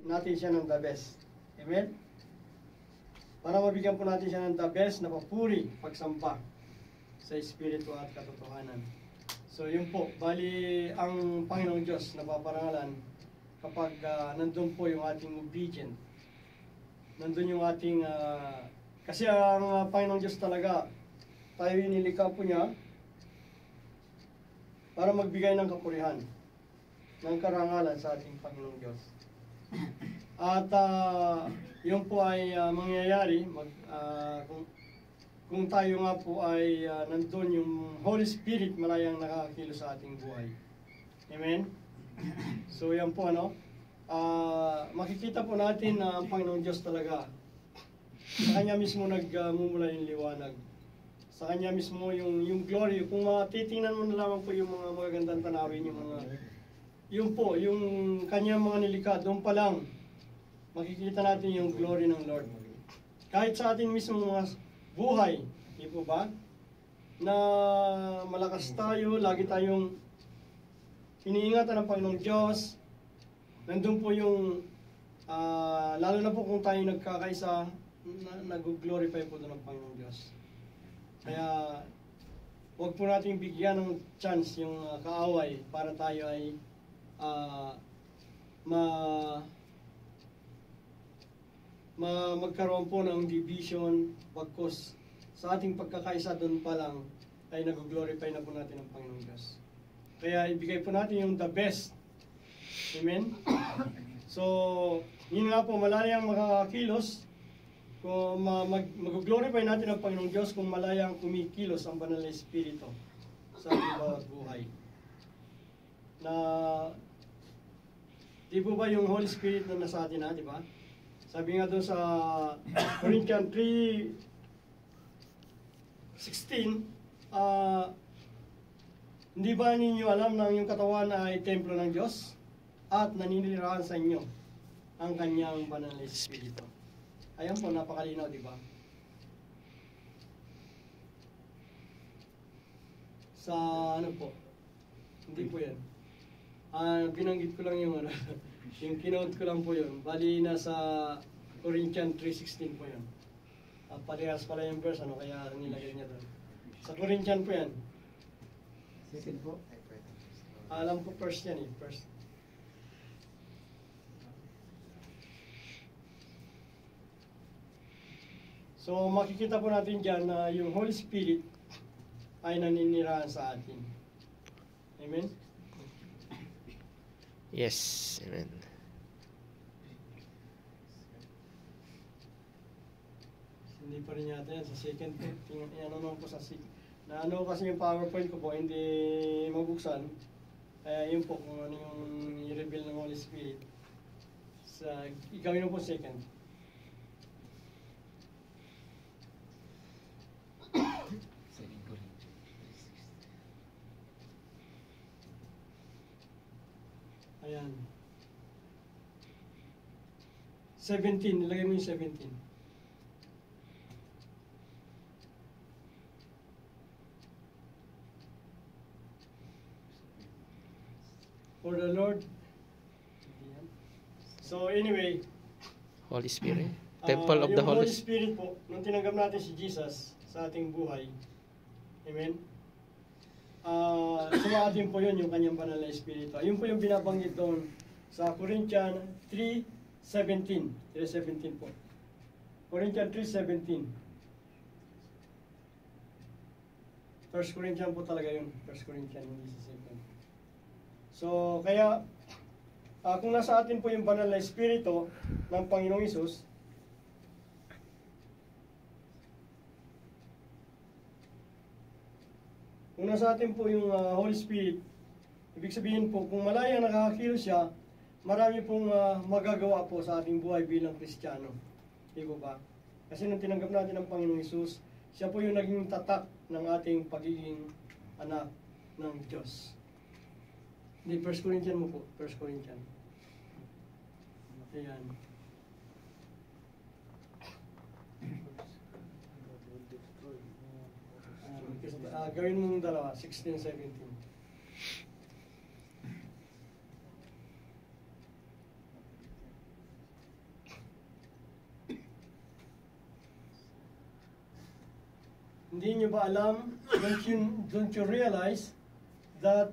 natin siya ng the best. Amen? Para mabigyan po natin siya ng the best na papuri, pagsamba sa Espiritu at katotohanan. So yun po, bali ang Panginoong Diyos na paparangalan kapag nandun po yung ating obedient. Nandun yung ating, kasi ang Panginoong Diyos talaga, tayo inilikha po niya para magbigay ng kapurihan, ng karangalan sa ating Panginoong Diyos. At yun po ay mangyayari kung tayo nga po ay nandun yung Holy Spirit malayang nakakilos sa ating buhay. Amen? So yan po makikita po natin na ang Panginoong Diyos talaga, sa Kanya mismo nagmumula yung liwanag. Sa Kanya mismo yung glory. Kung titingnan mo na lamang po yung mga magagandang tanawin, yung Kanyang mga nilikha, doon pa lang, makikita natin yung glory ng Lord. Kahit sa ating mismo mga buhay, di po ba? Na malakas tayo, lagi tayong iniingatan ng Panginoong Diyos. Nandun po yung, lalo na po kung tayo nagkakaisa, nag-glorify po doon ng Panginoong Diyos. Kaya, huwag po natin bigyan ng chance yung kaaway para tayo ay magkaroon po ng division, pagkos sa ating pagkakaisa doon pa lang ay nag-glorify na po natin ang Panginoong Diyos. Kaya ibigay po natin yung the best. Amen? So, yun nga po, malayang makakakilos kung mag-glorify natin ang Panginoong Diyos kung malayang kumikilos ang Banal na Espiritu sa ating bawat buhay. Na, di po ba yung Holy Spirit na nasa atin di ba? Sabi nga doon sa Corinthians 3:16, hindi ba ninyo alam na yung katawan ay templo ng Diyos at naninirahan sa inyo ang Kanyang Banal na Espiritu? Ayan po, napakalinaw, di ba? Sa ano po? Hindi po yan. Binanggit ko lang yung yung kinote ko lang po yun. Bali nasa Corinthians 3:16 po yun. Parehas pala yung verse, kaya nilagay niya doon. Sa Corinthians po yan. Second po. Alam ko first yan first. So makikita po natin dyan na yung Holy Spirit ay naninirahan sa atin. Amen? Yes, amen. Hindi pa rin yata yan sa second po. Naman po sa second. Kasi yung PowerPoint ko po hindi mabuksan. Kaya yun po kung ano yung i-reveal ng Holy Spirit. Gawin mo po second. Ayan. 17, nilagay mo yung 17. For the Lord. So anyway, Holy Spirit, Temple of the Holy Spirit po, nung tinanggap natin si Jesus sa ating buhay, amen? Sa atin po yun, yung Kanyang Banal na Espiritu. Yun po yung binabanggit doon sa Corinthians 3:17. 3:17 po. Corinthians 3:17. 1 Corinthians po talaga yun. 1 Corinthians, hindi sa 2. So, kaya, kung nasa atin po yung Banal na Espiritu ng Panginoong Hesus, kung nasa atin po yung Holy Spirit, ibig sabihin po, kung malayang nakakakilos siya, marami pong magagawa po sa ating buhay bilang Kristiyano. Di ba ba? Kasi nung tinanggap natin ang Panginoong Hesus, siya po yung naging tatak ng ating pagiging anak ng Diyos. Hindi, 1 Corinthians mo po. 1 Corinthians. Ayan. Gawin mong dalawa, 16, 17. Hindi nyo ba alam, don't you realize that